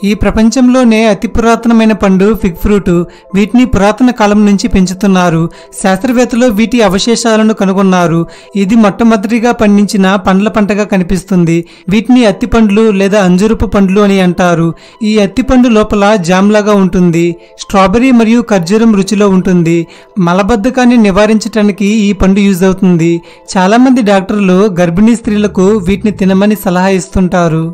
ఈ ప్రపంచంలోనే అతి పురాతనమైన పండు ఫిగ్ ఫ్రూట్. వీటిని పురాతన కాలం నుంచి పెంచుతున్నారు. శాస్త్రవేత్తలు వీటి అవశేషాలను కనుగొన్నారు. ఇది మొట్టమొదటిగా పండించిన పండ్ల పంటగా కనిపిస్తుంది. వీటిని అత్తి పండ్లు లేదా అంజూరపు పండ్లు అని అంటారు. ఈ అత్తి పండు లోపల జామ్ లాగా ఉంటుంది. స్ట్రాబెర్రీ మరియు ఖర్జూరం రుచిలో ఉంటుంది. మలబద్ధకాన్ని నివారించడానికి ఈ పండు యూజ్ అవుతుంది. చాలా మంది డాక్టర్లు గర్భిణీ స్త్రీలకు వీటిని తినమని సలహా ఇస్తుంటారు.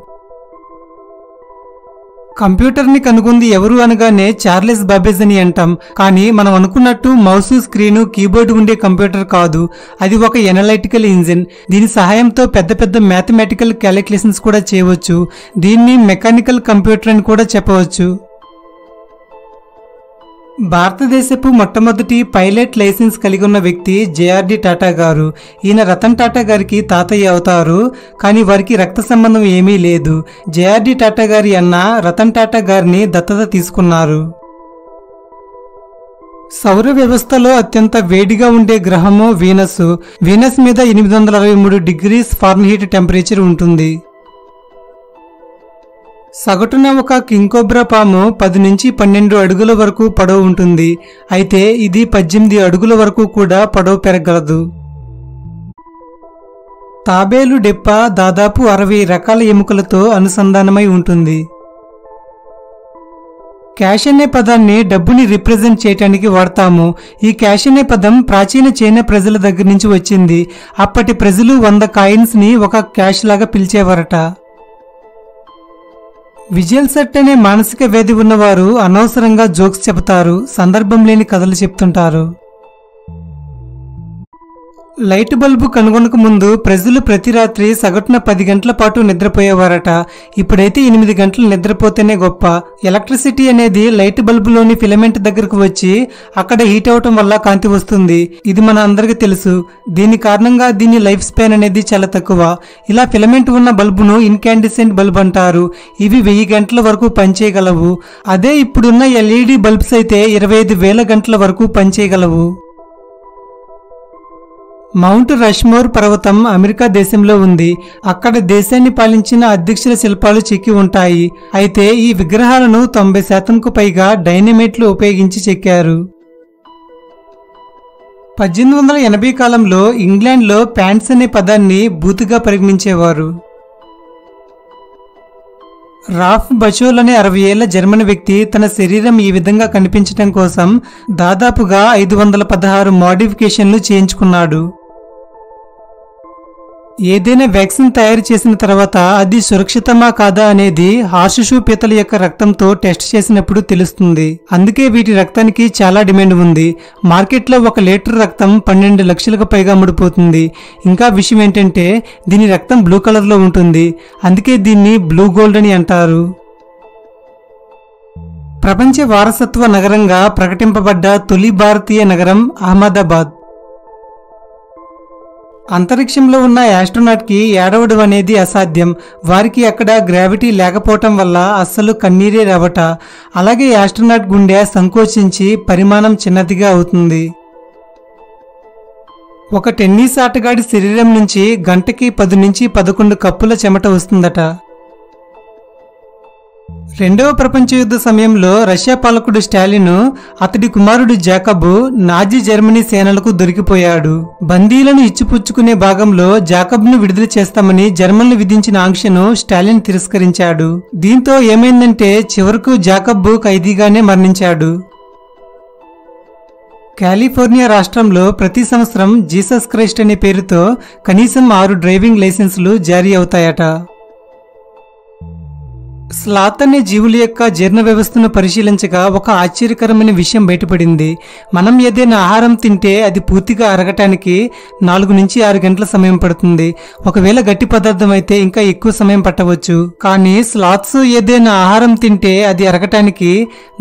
కంప్యూటర్ని కనుగొంది ఎవరు అనగానే చార్లెస్ బాబేజ్ అని అంటాం. కానీ మనం అనుకున్నట్టు మౌస్, స్క్రీను, కీబోర్డు ఉండే కంప్యూటర్ కాదు. అది ఒక ఎనలైటికల్ ఇంజిన్. దీని సహాయంతో పెద్ద పెద్ద మ్యాథమెటికల్ క్యాలిక్యులేషన్స్ కూడా చేయవచ్చు. దీన్ని మెకానికల్ కంప్యూటర్ అని కూడా చెప్పవచ్చు. భారతదేశపు మొట్టమొదటి పైలట్ లైసెన్స్ కలిగి ఉన్న వ్యక్తి జేఆర్డి టాటా గారు. ఈయన రతన్ టాటా గారికి తాతయ్య అవుతారు. కానీ వారికి రక్త సంబంధం ఏమీ లేదు. జేఆర్డి టాటా గారి అన్న రతన్ టాటా గారిని దత్తత తీసుకున్నారు. సౌర వ్యవస్థలో అత్యంత వేడిగా ఉండే గ్రహము వీనస్. వీనస్ మీద 863 డిగ్రీస్ ఫారెన్హీట్ టెంపరేచర్ ఉంటుంది. సగటున ఒక కింగ్కోబ్రా పాము 10 నుంచి 12 అడుగుల వరకు పొడవు ఉంటుంది. అయితే ఇది 18 అడుగుల వరకు కూడా పొడవు పెరగలదు. తాబేలు డెప్ప దాదాపు 60 రకాల ఎముకలతో అనుసంధానమై ఉంటుంది. క్యాష్ అనే పదాన్ని డబ్బుని రిప్రజెంట్ చేయడానికి వాడతాము. ఈ క్యాష్ అనే పదం ప్రాచీన చైనా ప్రజల దగ్గర నుంచి వచ్చింది. అప్పటి ప్రజలు 100 కాయిన్స్ ని ఒక క్యాష్ లాగా పిలిచేవారట. విజువల్ సెట్ అనే మానసిక వ్యాధి ఉన్నవారు అనవసరంగా జోక్స్ చెబుతారు. సందర్భం లేని కథలు చెప్తుంటారు. లైట్ బల్బు కనుగొనక ముందు ప్రజలు ప్రతి రాత్రి సగటున 10 గంటల పాటు నిద్రపోయేవారట. ఇప్పుడైతే 8 గంటలు నిద్రపోతేనే గొప్ప. ఎలక్ట్రిసిటీ అనేది లైట్ బల్బులోని ఫిలమెంట్ దగ్గరకు వచ్చి అక్కడ హీట్ అవటం వల్ల కాంతి వస్తుంది. ఇది మన అందరికీ తెలుసు. దీని కారణంగా దీని లైఫ్ స్పాన్ అనేది చాలా తక్కువ. ఇలా ఫిలమెంట్ ఉన్న బల్బును ఇన్కాండిసెంట్ బల్బ్ అంటారు. ఇవి 1000 గంటల వరకు పనిచేయగలవు. అదే ఇప్పుడున్న ఎల్ఈడి బల్బ్స్ అయితే 25,000 గంటల వరకు పనిచేయగలవు. మౌంట్ రష్మోర్ పర్వతం అమెరికా దేశంలో ఉంది. అక్కడ దేశాన్ని పాలించిన అధ్యక్షుల శిల్పాలు చెక్కి ఉంటాయి. అయితే ఈ విగ్రహాలను 90% పైగా డైనమైట్లు ఉపయోగించి చెక్కారు. 1880 కాలంలో ఇంగ్లాండ్లో ప్యాంట్స్ అనే పదాన్ని బూతుగా పరిగణించేవారు. రాఫ్ బచోల్ అనే 60 ఏళ్ల జర్మన్ వ్యక్తి తన శరీరం ఈ విధంగా కనిపించడం కోసం దాదాపుగా 516 మోడిఫికేషన్లు చేయించుకున్నాడు. ఏదైనా వ్యాక్సిన్ తయారు చేసిన తర్వాత అది సురక్షితమా కాదా అనేది హార్షు పీతల యొక్క రక్తంతో టెస్ట్ చేసినప్పుడు తెలుస్తుంది. అందుకే వీటి రక్తానికి చాలా డిమాండ్ ఉంది. మార్కెట్లో 1 లీటర్ రక్తం 12 లక్షలకు పైగా అమ్ముడుపోతుంది. ఇంకా విషయం ఏంటంటే దీని రక్తం బ్లూ కలర్ లో ఉంటుంది. అందుకే దీన్ని బ్లూ గోల్డ్ అని అంటారు. ప్రపంచ వారసత్వ నగరంగా ప్రకటింపబడ్డ తొలి భారతీయ నగరం అహ్మదాబాద్. అంతరిక్షంలో ఉన్న యాస్ట్రోనాట్ కి ఏడవడం అనేది అసాధ్యం. వారికి అక్కడ గ్రావిటీ లేకపోవటం వల్ల అస్సలు కన్నీరే రావట. అలాగే యాస్ట్రోనాట్ గుండె సంకోచించి పరిమాణం చిన్నదిగా అవుతుంది. ఒక టెన్నిస్ ఆటగాడి శరీరం నుంచి గంటకి 10 నుంచి 11 కప్పుల చెమట వస్తుందట. రెండవ ప్రపంచ యుద్ధ సమయంలో రష్యా పాలకుడు స్టాలిన్ అతడి కుమారుడు జాకబ్ నాజీ జర్మనీ సేనలకు దొరికిపోయాడు. బందీలను ఇచ్చిపుచ్చుకునే భాగంలో జాకబ్ను విడుదల చేస్తామని జర్మన్లు విధించిన ఆంక్షను స్టాలిన్ తిరస్కరించాడు. దీంతో ఏమైందంటే చివరకు జాకబ్ ఖైదీగానే మరణించాడు. కాలిఫోర్నియా రాష్ట్రంలో ప్రతి సంవత్సరం జీసస్ క్రైస్ట్ అనే పేరుతో కనీసం 6 డ్రైవింగ్ లైసెన్సులు జారీ అవుతాయట. స్లాత్ అనే జీవుల యొక్క జీర్ణ వ్యవస్థను పరిశీలించగా ఒక ఆశ్చర్యకరమైన విషయం బయటపడింది. మనం ఏదైనా ఆహారం తింటే అది పూర్తిగా అరగటానికి 4 నుంచి 6 గంటల సమయం పడుతుంది. ఒకవేళ గట్టి పదార్థం అయితే ఇంకా ఎక్కువ సమయం పట్టవచ్చు. కానీ స్లాత్స్ ఏదైనా ఆహారం తింటే అది అరగటానికి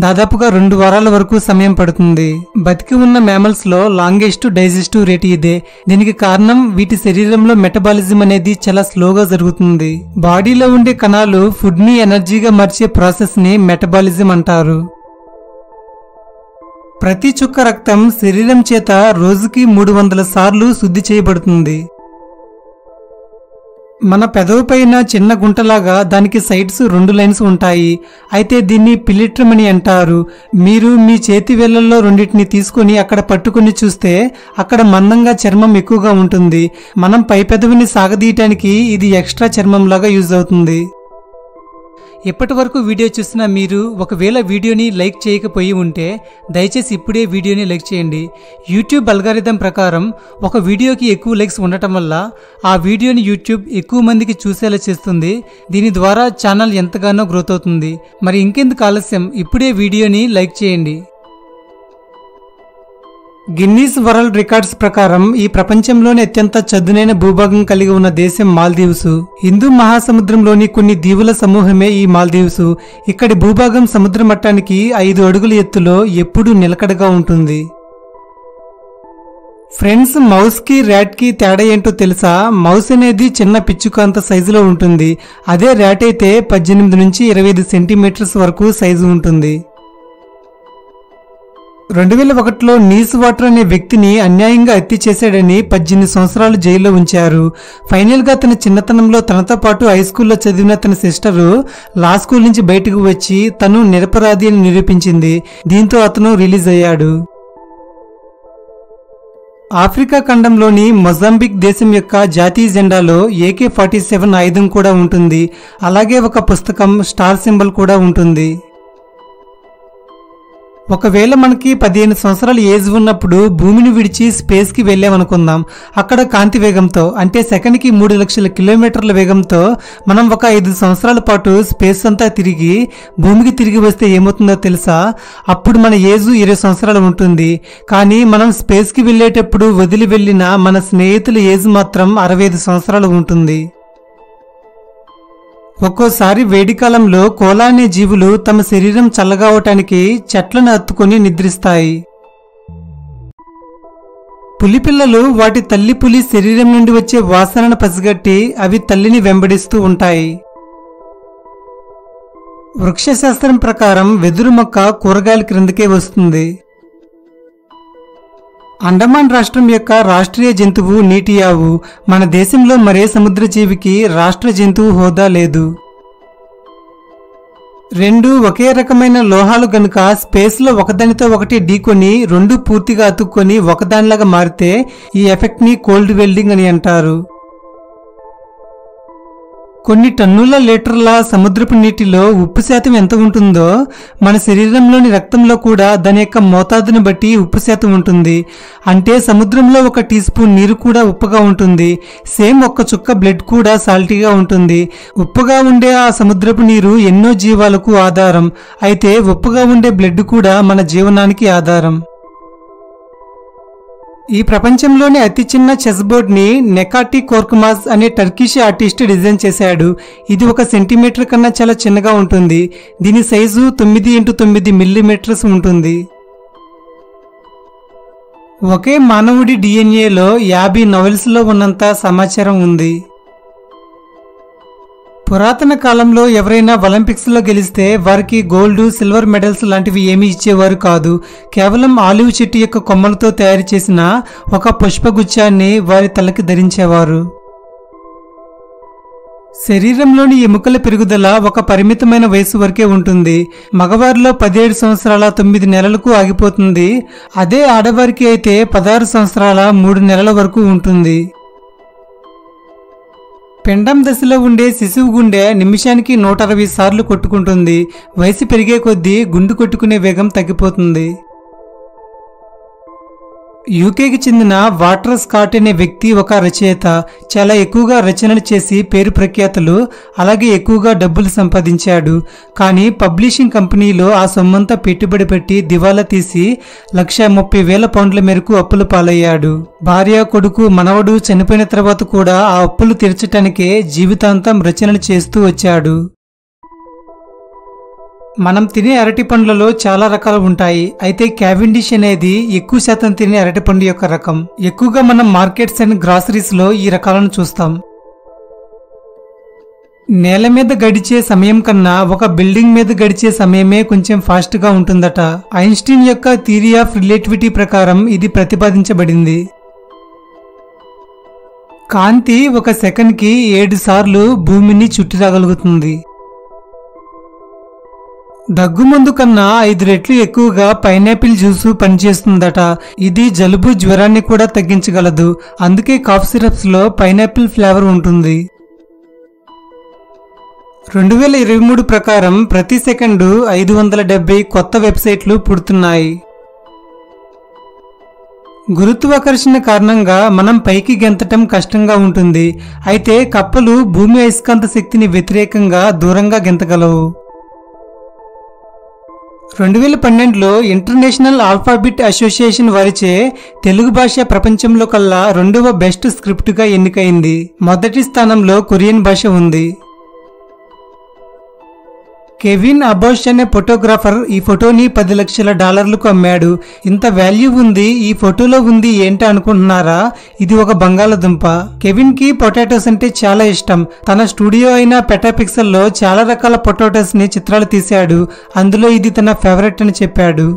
దాదాపుగా 2 వారాల వరకు సమయం పడుతుంది. బతికి ఉన్న మ్యామల్స్ లో లాంగెస్ట్ డైజెస్టివ్ రేట్ ఇదే. దీనికి కారణం వీటి శరీరంలో మెటబాలిజం అనేది చాలా స్లోగా జరుగుతుంది. బాడీలో ఉండే కణాలు ఫుడ్ ని ఎనర్జీగా మార్చే ప్రాసెస్ ని మెటబాలిజం అంటారు. ప్రతి చుక్క రక్తం శరీరం చేత రోజుకి 300 సార్లు శుద్ధి చేయబడుతుంది. మన పెదవి పైన చిన్న గుంటలాగా దానికి సైడ్స్ 2 లైన్స్ ఉంటాయి. అయితే దీన్ని పిలిట్రమ్ అని అంటారు. మీరు మీ చేతి వేళ్లలో రెండింటిని తీసుకొని అక్కడ పట్టుకొని చూస్తే అక్కడ మందంగా చర్మం ఎక్కువగా ఉంటుంది. మనం పై పెదవిని సాగదీయటానికి ఇది ఎక్స్ట్రా చర్మం లాగా యూజ్ అవుతుంది. ఇప్పటి వరకు వీడియో చూసిన మీరు ఒకవేళ వీడియోని లైక్ చేయకపోయి ఉంటే దయచేసి ఇప్పుడే వీడియోని లైక్ చేయండి. యూట్యూబ్ అల్గారిథం ప్రకారం ఒక వీడియోకి ఎక్కువ లైక్స్ ఉండటం వల్ల ఆ వీడియోని యూట్యూబ్ ఎక్కువ మందికి చూసేలా చేస్తుంది. దీని ద్వారా ఛానల్ ఎంతగానో గ్రోత్ అవుతుంది. మరి ఇంకెందుకు ఆలస్యం, ఇప్పుడే వీడియోని లైక్ చేయండి. గిన్నీస్ వరల్డ్ రికార్డ్స్ ప్రకారం ఈ ప్రపంచంలోని అత్యంత చదునైన భూభాగం కలిగి ఉన్న దేశం మాల్దీవ్స్. హిందూ మహాసముద్రంలోని కొన్ని దీవుల సమూహమే ఈ మాల్దీవ్స్. ఇక్కడి భూభాగం సముద్ర మట్టానికి 5 అడుగుల ఎత్తులో ఎప్పుడూ నిలకడగా ఉంటుంది. ఫ్రెండ్స్, మౌస్ కి ర్యాట్ కి తేడా ఏంటో తెలుసా? మౌస్ అనేది చిన్న పిచ్చుక అంత సైజులో ఉంటుంది. అదే ర్యాట్ అయితే 18 నుంచి 25 సెంటీమీటర్స్ వరకు సైజు ఉంటుంది. 2001లో నీస్ వాటర్ అనే వ్యక్తిని అన్యాయంగా హత్య చేశాడని 18 సంవత్సరాలు జైల్లో ఉంచారు. ఫైనల్ గా తన చిన్నతనంలో తనతో పాటు హై స్కూల్లో చదివిన తన సిస్టరు లా స్కూల్ నుంచి బయటకు వచ్చి తను నిరపరాధి అని నిరూపించింది. దీంతో అతను రిలీజ్ అయ్యాడు. ఆఫ్రికా ఖండంలోని మొజాంబిక్ దేశం యొక్క జాతీయ జెండాలో AK-47 ఆయుధం కూడా ఉంటుంది. అలాగే ఒక పుస్తకం, స్టార్ సింబల్ కూడా ఉంటుంది. ఒకవేళ మనకి 15 సంవత్సరాల ఏజ్ ఉన్నప్పుడు భూమిని విడిచి స్పేస్ కి వెళ్ళామనుకుందాం. అక్కడ కాంతి వేగంతో అంటే సెకండ్కి 3 లక్షల కిలోమీటర్ల వేగంతో మనం ఒక 5 సంవత్సరాల పాటు స్పేస్ అంతా తిరిగి భూమికి తిరిగి వస్తే ఏమవుతుందో తెలుసా? అప్పుడు మన ఏజ్ 20 సంవత్సరాలు ఉంటుంది. కానీ మనం స్పేస్ కి వెళ్ళేటప్పుడు వదిలి వెళ్ళిన మన స్నేహితుల ఏజ్ మాత్రం 65 సంవత్సరాలు ఉంటుంది. ఒక్కోసారి వేడికాలంలో కోలా అనే జీవులు తమ శరీరం చల్లగా అవటానికి చెట్లను హత్తుకొని నిద్రిస్తాయి. పులిపిల్లలు వాటి తల్లి పులి శరీరం నుండి వచ్చే వాసనను పసిగట్టి అవి తల్లిని వెంబడిస్తూ ఉంటాయి. వృక్షశాస్త్రం ప్రకారం వెదురు మొక్క కూరగాయల క్రిందకే వస్తుంది. అండమాన్ రాష్ట్రం యొక్క రాష్ట్రీయ జంతువు నీటి ఆవు. మన దేశంలో మరే సముద్ర జీవికి రాష్ట్ర జంతువు హోదా లేదు. 2 ఒకే రకమైన లోహాలు గనుక స్పేస్ లో ఒకదానితో ఒకటి ఢీకొని 2 పూర్తిగా అతుక్కొని ఒకదానిలాగా మారితే ఈ ఎఫెక్ట్ ని కోల్డ్ వెల్డింగ్ అని అంటారు. కొన్ని టన్నుల లీటర్ల సముద్రపు నీటిలో ఉప్పు శాతం ఎంత ఉంటుందో మన శరీరంలోని రక్తంలో కూడా దాని యొక్క మోతాదును బట్టి ఉప్పు శాతం ఉంటుంది. అంటే సముద్రంలో 1 టీ స్పూన్ నీరు కూడా ఉప్పుగా ఉంటుంది. సేమ్ 1 చుక్క బ్లడ్ కూడా సాల్టీగా ఉంటుంది. ఉప్పుగా ఉండే ఆ సముద్రపు నీరు ఎన్నో జీవాలకు ఆధారం. అయితే ఉప్పుగా ఉండే బ్లడ్ కూడా మన జీవనానికి ఆధారం. ఈ ప్రపంచంలోని అతి చిన్న చెస్ బోర్డ్ ని నెకాటి కోర్కుమాస్ అనే టర్కిష్ ఆర్టిస్ట్ డిజైన్ చేశాడు. ఇది 1 సెంటీమీటర్ కన్నా చాలా చిన్నగా ఉంటుంది. దీని సైజు 9x9 మిల్లీమీటర్స్ ఉంటుంది. ఒకే మానవుడి డిఎన్ఏలో 50 నవెల్స్ లో ఉన్నంత సమాచారం ఉంది. పురాతన కాలంలో ఎవరైనా ఒలింపిక్స్ లో గెలిస్తే వారికి గోల్డ్, సిల్వర్ మెడల్స్ లాంటివి ఏమీ ఇచ్చేవారు కాదు. కేవలం ఆలివ్ చెట్టు యొక్క కొమ్మలతో తయారు చేసిన ఒక పుష్పగుచ్చాన్ని వారి తలకి ధరించేవారు. శరీరంలోని ఎముకల పెరుగుదల ఒక పరిమితమైన వయసు వరకే ఉంటుంది. మగవారిలో 17 సంవత్సరాల 9 నెలలకు ఆగిపోతుంది. అదే ఆడవారికి అయితే 16 సంవత్సరాల 3 నెలల వరకు ఉంటుంది. పిండం దశలో ఉండే శిశువు గుండె నిమిషానికి 160 సార్లు కొట్టుకుంటుంది. వయసు పెరిగే కొద్దీ గుండు కొట్టుకునే వేగం తగ్గిపోతుంది. యూకేకి చెందిన వాటర్ స్కాట్ అనే వ్యక్తి ఒక రచయిత. చాలా ఎక్కువగా రచనలు చేసి పేరు ప్రఖ్యాతులు అలాగే ఎక్కువగా డబ్బులు సంపాదించాడు. కానీ పబ్లిషింగ్ కంపెనీలో ఆ సొమ్మంతా పెట్టుబడి పెట్టి దివాలా తీసి £130,000 మేరకు అప్పుల పాలయ్యాడు. భార్య, కొడుకు, మనవడు చనిపోయిన తర్వాత కూడా ఆ అప్పులు తీర్చడానికే జీవితాంతం రచనలు చేస్తూ వచ్చాడు. మనం తినే అరటి పండ్లలో చాలా రకాలు ఉంటాయి. అయితే క్యావెండిష్ అనేది ఎక్కువ శాతం తినే అరటిపండు యొక్క రకం. ఎక్కువగా మనం మార్కెట్స్ అండ్ గ్రాసరీస్ లో ఈ రకాలను చూస్తాం. నేల మీద గడిచే సమయం కన్నా ఒక బిల్డింగ్ మీద గడిచే సమయమే కొంచెం ఫాస్ట్ గా ఉంటుందట. ఐన్స్టీన్ యొక్క థియరీ ఆఫ్ రిలేటివిటీ ప్రకారం ఇది ప్రతిపాదించబడింది. కాంతి ఒక సెకండ్కి 7 సార్లు భూమిని చుట్టి రాగలుగుతుంది. దగ్గుమందు కన్నా 5 రెట్లు ఎక్కువగా పైనాపిల్ జ్యూసు పనిచేస్తుందట. ఇది జలుబు జ్వరాన్ని కూడా తగ్గించగలదు. అందుకే కాఫ్ సిరప్స్ లో పైనాపిల్ ఫ్లేవర్ ఉంటుంది. 2023 ప్రకారం ప్రతి సెకండు 570 కొత్త వెబ్సైట్లు పుడుతున్నాయి. గురుత్వాకర్షణ కారణంగా మనం పైకి గెంతటం కష్టంగా ఉంటుంది. అయితే కప్పలు భూమి అయస్కాంత శక్తిని వ్యతిరేకంగా దూరంగా గెంతగలవు. 2012లో ఇంటర్నేషనల్ ఆల్ఫాబెట్ అసోసియేషన్ వారిచే తెలుగు భాష ప్రపంచంలో కల్లా 2వ బెస్ట్ స్క్రిప్ట్గా ఎన్నికైంది. మొదటి స్థానంలో కొరియన్ భాష ఉంది. కెవిన్ అబోష్ అనే ఫోటోగ్రాఫర్ ఈ ఫోటోని $10 లక్షలకు అమ్మాడు. ఇంత వాల్యూ ఉంది ఈ ఫోటోలో ఉంది ఏంటి అనుకుంటున్నారా? ఇది ఒక బంగాళదుంప. కెవిన్ కి పొటాటోస్ అంటే చాలా ఇష్టం. తన స్టూడియో అయిన పెటాపిక్సెల్ లో చాలా రకాల పొటాటోస్ ని చిత్రాలు తీశాడు. అందులో ఇది తన ఫేవరెట్ అని చెప్పాడు.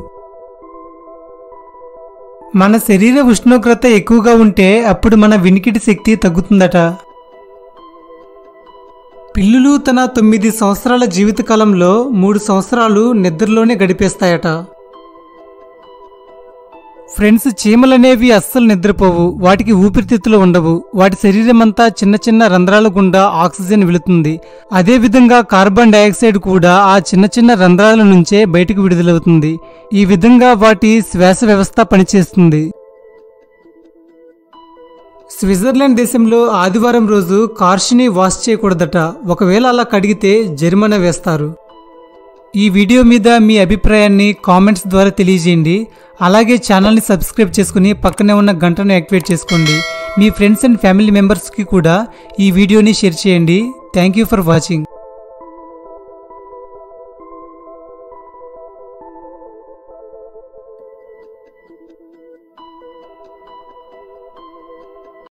మన శరీర ఉష్ణోగ్రత ఎక్కువగా ఉంటే అప్పుడు మన వినికిడి శక్తి తగ్గుతుందట. పిల్లులు తన 9 సంవత్సరాల జీవితకాలంలో 3 సంవత్సరాలు నిద్రలోనే గడిపేస్తాయట. ఫ్రెండ్స్, చీమలనేవి అస్సలు నిద్రపోవు. వాటికి ఊపిరితిత్తులు ఉండవు. వాటి శరీరం అంతా చిన్న చిన్న రంధ్రాల గుండా ఆక్సిజన్ వెళుతుంది. అదేవిధంగా కార్బన్ డైఆక్సైడ్ కూడా ఆ చిన్న చిన్న రంధ్రాల నుంచే బయటకు విడుదలవుతుంది. ఈ విధంగా వాటి శ్వాస వ్యవస్థ పనిచేస్తుంది. స్విట్జర్లాండ్ దేశంలో ఆదివారం రోజు కార్స్ని వాష్ చేయకూడదట. ఒకవేళ అలా కడిగితే జరిమానా వేస్తారు. ఈ వీడియో మీద మీ అభిప్రాయాన్ని కామెంట్స్ ద్వారా తెలియజేయండి. అలాగే ఛానల్ని సబ్స్క్రైబ్ చేసుకుని పక్కనే ఉన్న గంటను యాక్టివేట్ చేసుకోండి. మీ ఫ్రెండ్స్ అండ్ ఫ్యామిలీ మెంబర్స్కి కూడా ఈ వీడియోని షేర్ చేయండి. Thank you for watching.